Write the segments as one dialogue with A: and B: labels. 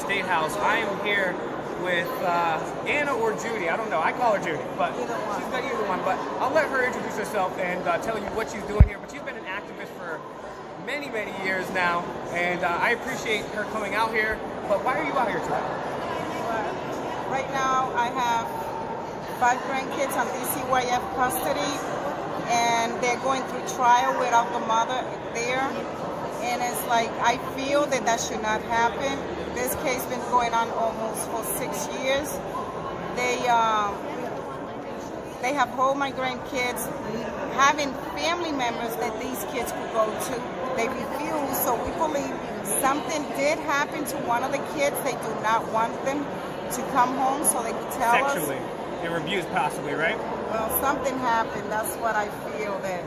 A: Statehouse. I am here with Anna or Judy. I don't know. I call her Judy, but she's got either one. But I'll let her introduce herself and tell you what she's doing here. But she's been an activist for many, many years now, and I appreciate her coming out here. But why are you out here today?
B: Right now, I have 5 grandkids on dcyf custody, and they're going through trial without the mother there. And it's like, I feel that that should not happen. This case been going on almost for 6 years. They have hold my grandkids, having family members that these kids could go to. They refuse, so we believe something did happen to one of the kids. They do not want them to come home so they could tell us.
A: Sexually. They were abused possibly, right?
B: Well, something happened. That's what I feel. That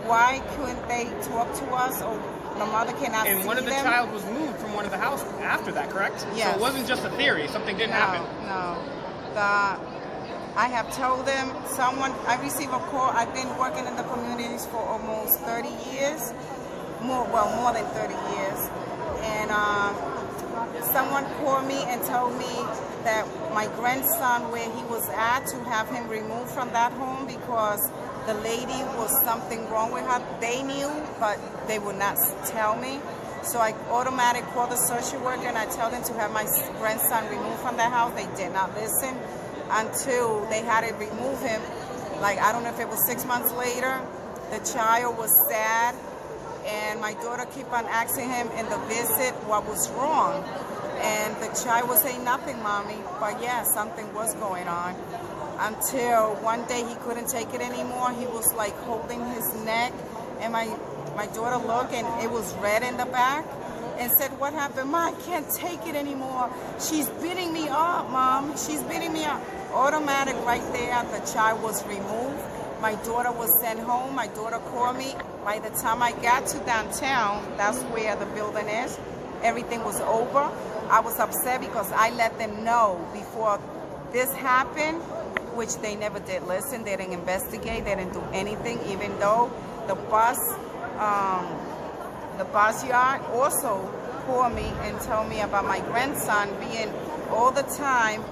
B: why couldn't they talk to us, or the mother cannot see them?
A: And one of the child was moved from one of the houses after that, correct?
B: Yes.
A: So it wasn't just a theory. Something didn't happen.
B: No. I have told them, I received a call. I've been working in the communities for almost 30 years. More than 30 years. And someone called me and told me that my grandson, where he was at, to have him removed from that home because the lady was something wrong with her. They knew, but they would not tell me. So I automatically called the social worker and I tell them to have my grandson removed from that house. They did not listen until they had to remove him. Like, I don't know if it was 6 months later. The child was sad, and my daughter kept on asking him in the visit what was wrong. And the child was saying, "Nothing, Mommy." But yeah, something was going on. Until one day he couldn't take it anymore. He was like holding his neck, and my daughter looked and it was red in the back and said, "What happened, Mom? I can't take it anymore. She's beating me up, Mom. She's beating me up." Automatic right there, the child was removed. My daughter was sent home. My daughter called me. By the time I got to downtown, that's where the building is, everything was over. I was upset because I let them know before this happened, which they never did listen. They didn't investigate. They didn't do anything, even though the bus yard also called me and told me about my grandson being all the time.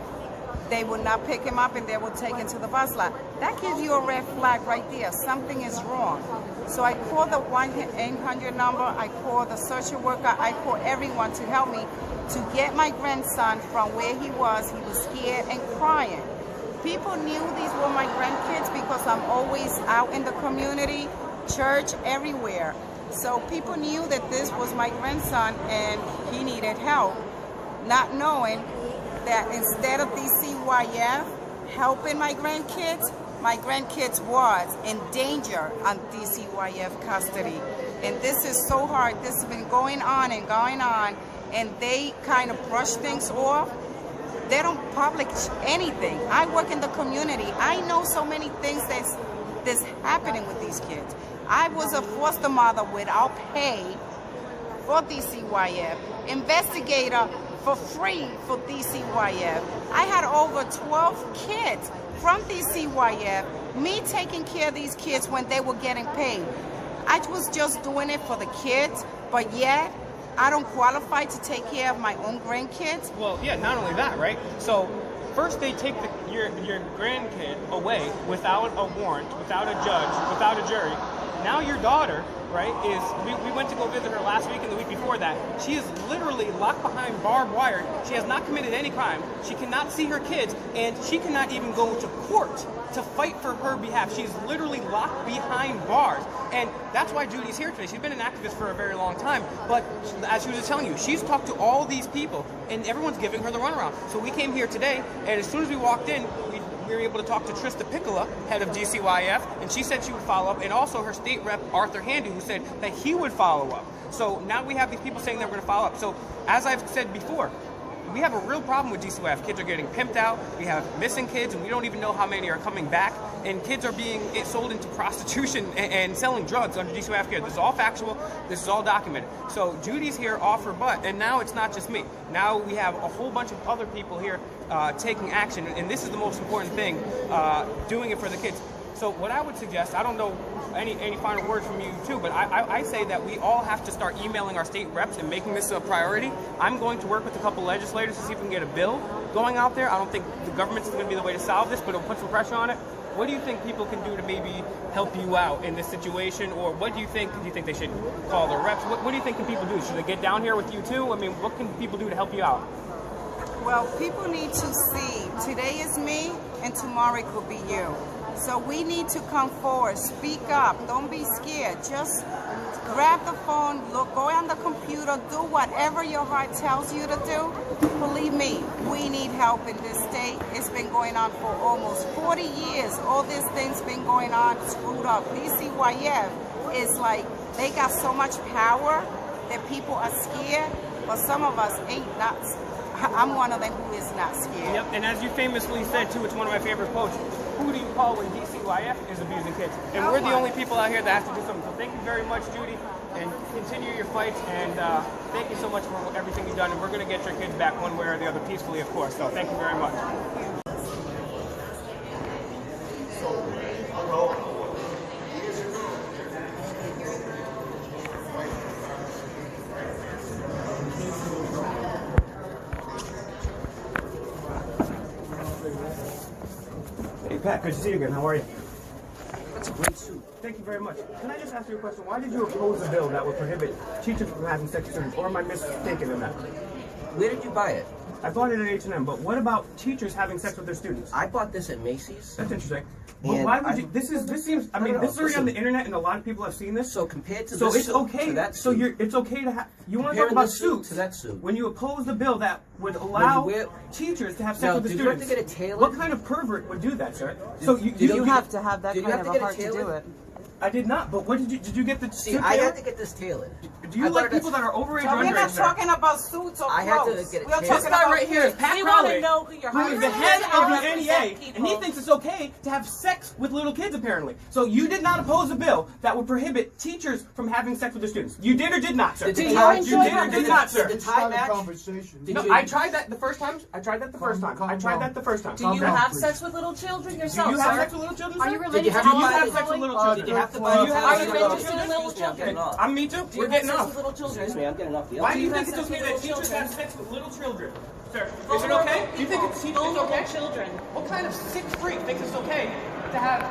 B: They would not pick him up and they would take him to the bus lot. That gives you a red flag right there. Something is wrong. So I called the 1-800 number. I called the social worker. I called everyone to help me to get my grandson from where he was. He was scared and crying. People knew these were my grandkids because I'm always out in the community, church, everywhere. So people knew that this was my grandson and he needed help, not knowing that instead of dcyf helping my grandkids was in danger on dcyf custody. And this is so hard. This has been going on and going on, and they kind of brush things off. They don't publish anything. I work in the community. I know so many things that's happening with these kids. I was a foster mother without pay for dcyf, investigator for free for dcyf. I had over 12 kids from dcyf, me taking care of these kids when they were getting paid. I was just doing it for the kids, but yet I don't qualify to take care of my own grandkids.
A: Well, yeah, not only that, right? So first they take your grandkid away without a warrant, without a judge, without a jury. Now your daughter, right, we went to go visit her last week and the week before that. She is literally locked behind barbed wire. She has not committed any crime. She cannot see her kids, and she cannot even go to court to fight for her behalf. She's literally locked behind bars. And that's why Judy's here today. She's been an activist for a very long time, but as she was just telling you, she's talked to all these people, and everyone's giving her the runaround. So we came here today, and as soon as we walked in, we were able to talk to Trista Piccola, head of dcyf, and she said she would follow up, and also her state rep, Arthur Handy, who said that he would follow up. So now we have these people saying that we're going to follow up. So as I've said before, we have a real problem with dcyf. Kids are getting pimped out. We have missing kids, and we don't even know how many are coming back. And kids are being sold into prostitution and selling drugs under dcyf care. This is all factual. This is all documented. So Judy's here off her butt, and now it's not just me. Now we have a whole bunch of other people here taking action, and this is the most important thing, doing it for the kids. So what I would suggest, I don't know any final words from you too, but I say that we all have to start emailing our state reps and making this a priority. I'm going to work with a couple legislators to see if we can get a bill going out there. I don't think the government's going to be the way to solve this, but it'll put some pressure on it. What do you think people can do to maybe help you out in this situation? Or what do you think? Do you think they should call their reps? What do you think can people do? Should they get down here with you too? I mean, what can people do to help you out?
B: Well, people need to see today is me and tomorrow it could be you. So we need to come forward, speak up, don't be scared. Just grab the phone, look, go on the computer, do whatever your heart tells you to do. Believe me, we need help in this state. It's been going on for almost 40 years. All these things been going on, screwed up. dcyf is like, they got so much power that people are scared, but some of us ain't nuts. I'm one of them who is not scared.
A: Yep, and as you famously said too, it's one of my favorite quotes. Who do you call when dcyf is abusing kids? And we're the only people out here that have to do something. So thank you very much, Judy, and continue your fights. And thank you so much for everything you've done. And we're going to get your kids back one way or the other peacefully, of course. So thank you very much. Hey Pat, good to see you again. How are you?
C: That's a great suit.
A: Thank you very much. Can I just ask you a question? Why did you oppose a bill that would prohibit teachers from having sex with students? Or am I mistaken in that?
C: Where did you buy it?
A: I bought it at H&M, but what about teachers having sex with their students?
C: I bought this at Macy's.
A: That's interesting. Well, why would you? This seems. I mean, this is already on the internet, and a lot of people have seen this.
C: So compared to
A: so
C: this
A: it's
C: suit
A: okay.
C: to that
A: so
C: suit,
A: it's okay to have. You want to
C: comparing
A: talk about
C: this suit
A: suits
C: to that suit.
A: when you oppose a bill that would allow teachers to have sex with the
C: did
A: students.
C: you have to get it tailored?
A: What kind of pervert would do that, sir? So
D: you have to have that
C: did you
D: kind
C: have
D: of
C: to
D: a
C: get it
D: heart to do
C: tailored?
D: it.
A: I did not. But what did you get the
C: See,
A: suit
C: I
A: tailored?
C: had to get this tailored.
A: Do you like people that are overage
B: So
A: or
B: we're not
A: underage?
B: talking about suits or clothes.
C: I had to get it
B: We're
C: tailored.
A: This
B: talking
A: guy
B: about
A: right here is Pat
D: We want
A: Crowley,
D: to know who your
A: who is
D: husband
A: the head
D: is.
A: of
D: I
A: the
D: represent
A: NEA, and he
D: people.
A: thinks it's okay to have sex with little kids, apparently. So you did not oppose a bill that would prohibit teachers from having sex with their students. You did or did not, sir?
C: Did
A: You
C: you enjoy
A: did or did not, sir?
C: Did the tie match?
E: Conversation.
A: No, I tried that the first time. I tried that the first time. I tried that the first time.
D: Do you have sex with little children
A: Do
D: yourself,
A: you have
D: sir?
A: sex with little children,
D: Are
A: sir?
D: you
C: Did
D: related
C: you
D: to
C: have
A: Do
C: to
A: you
C: buy
A: have
C: the-
A: sex with little
C: Did
A: children?
C: you have to
A: Do
C: buy
A: you
C: the
A: have
D: Are
A: sex
D: you
A: with little
D: interested in
A: children?
D: little
C: Excuse me, I'm
D: children?
C: getting off.
A: I'm me too.
D: Do
A: We're
D: you have
A: getting
D: sex
A: off.
D: with little children?
C: Excuse me, I'm getting off the
A: Why do you
D: have
A: think it's
D: sex
A: okay
D: with
A: that
D: little
A: teachers
D: children?
A: have sex with little children? Sir, is it okay? Do you think it's
D: Vulnerable
A: okay?
D: children.
A: What kind of sick freak thinks it's okay to have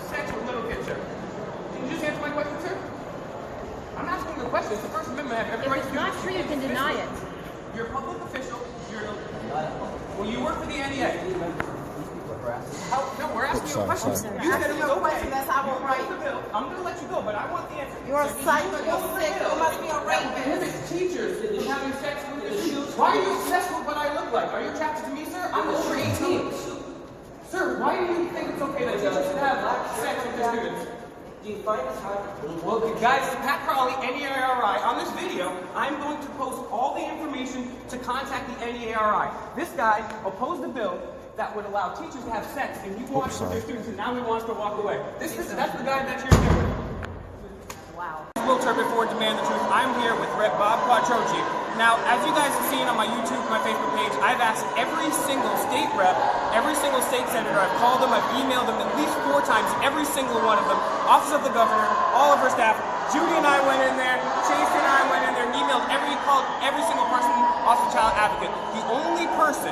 A: sex with little kids, sir? Can you just answer my question, sir? I'm asking you a question. It's the First Amendment. I have every right
F: If
A: to
F: it's not true, you can deny it.
A: You're a public official. Well, you work for the NEA. No, we're asking you a question. You said it was okay.
B: That's our right.
A: I'm going to let you go, but I want the answer.
B: You're a psycho, you're sick, you must be a rapist.
A: Prohibit teachers from having sex with the students. Why are you obsessed with what I look like? Are you attracted to me, sir? I'm over 18. Sir, why do you think it's okay that teachers should have sex with their students?
C: Do you find this hard to believe?
A: Well, guys, Pat Crowley, NEARI. On this video, I'm going to post all the information to contact the NEARI. This guy opposed a bill that would allow teachers to have sex, and you watched with their students, and now he wants to walk away. That's the guy that you're here with.
F: Wow.
A: Wheelchair before Demand the Truth. I'm here with Rep. Bob Quattrochi. Now, as you guys have seen on my YouTube, my Facebook page, I've asked every single state rep, every single state senator, I've called them, I've emailed them at least 4 times, every single one of them, Office of the Governor, all of her staff. Judy and I went in there, Chase and I went in there, and called every single person off the child advocate. The only person,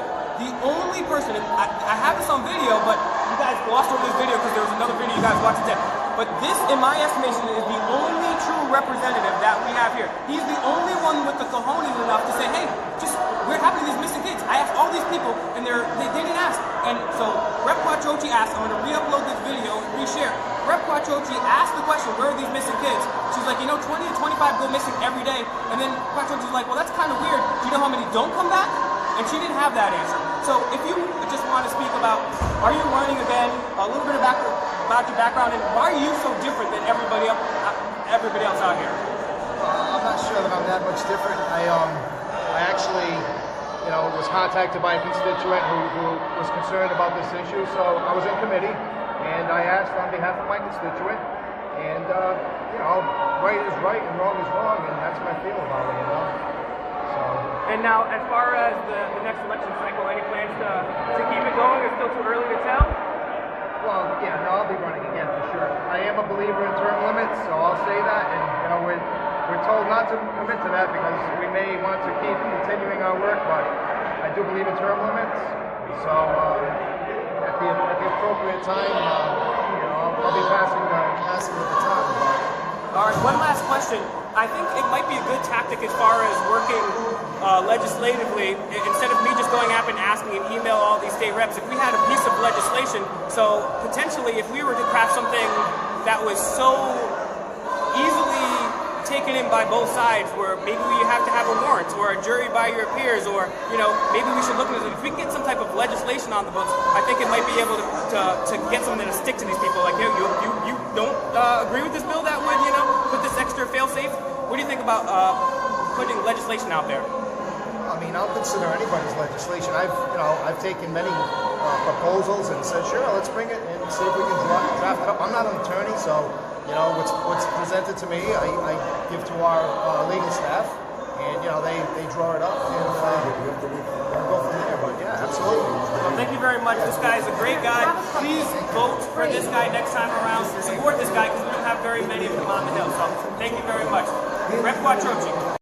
A: and I have this on video, but you guys glossed over this video because there was another video you guys watched today. But this, in my estimation, is the only true representative that we have here. He's the only one with the cojones enough to say, hey, we're having these missing kids. I asked all these people, and they didn't ask. And so Rep. Quattrochi asked, I'm going to re-upload this video and reshare. Rep. Quattrochi asked the question, where are these missing kids? She's like, 20 to 25 go missing every day. And then Quattrochi's like, well, that's kind of weird. Do you know how many don't come back? And she didn't have that answer. So if you just want to speak about, are you running again, a little bit about your background, and why are you so different than everybody else out here?
E: I'm not sure that I'm that much different. I actually, was contacted by a constituent who was concerned about this issue, so I was in committee, and I asked on behalf of my constituent, and, right is right and wrong is wrong, and that's my feel about it, So.
A: And now, as far as the next election cycle, any plans to keep it going? It's still too early to tell?
E: Well, yeah, no, I'll be running again for sure. I am a believer in term limits, so I'll say that. And you know, we're told not to commit to that because we may want to keep continuing our work, but I do believe in term limits. So at the appropriate time, you know, I'll be passing the baton.
A: All right, one last question. I think it might be a good tactic as far as working legislatively, instead of me just going up and asking and email all these state reps, if we had a piece of legislation, so potentially if we were to craft something that was so easily taken in by both sides, where maybe we have to have a warrant or a jury by your peers, or you know, maybe we should look at it. If we can get some type of legislation on the books, I think it might be able to get something to stick to these people. Like, you don't agree with this bill that would, you know, put this extra fail-safe? What do you think about putting legislation out there?
E: I mean, I'll consider anybody's legislation. I've taken many proposals and said, sure, let's bring it and see if we can draft it up. I'm not an attorney, so you know what's presented to me, I give to our legal staff, and you know they draw it up and go from there. But yeah, absolutely.
A: Well, thank you very much. This guy is a great guy. Please vote for this guy next time around. Support this guy because we don't have very many of them on the Hill. So thank you very much. Rep Quattrochi.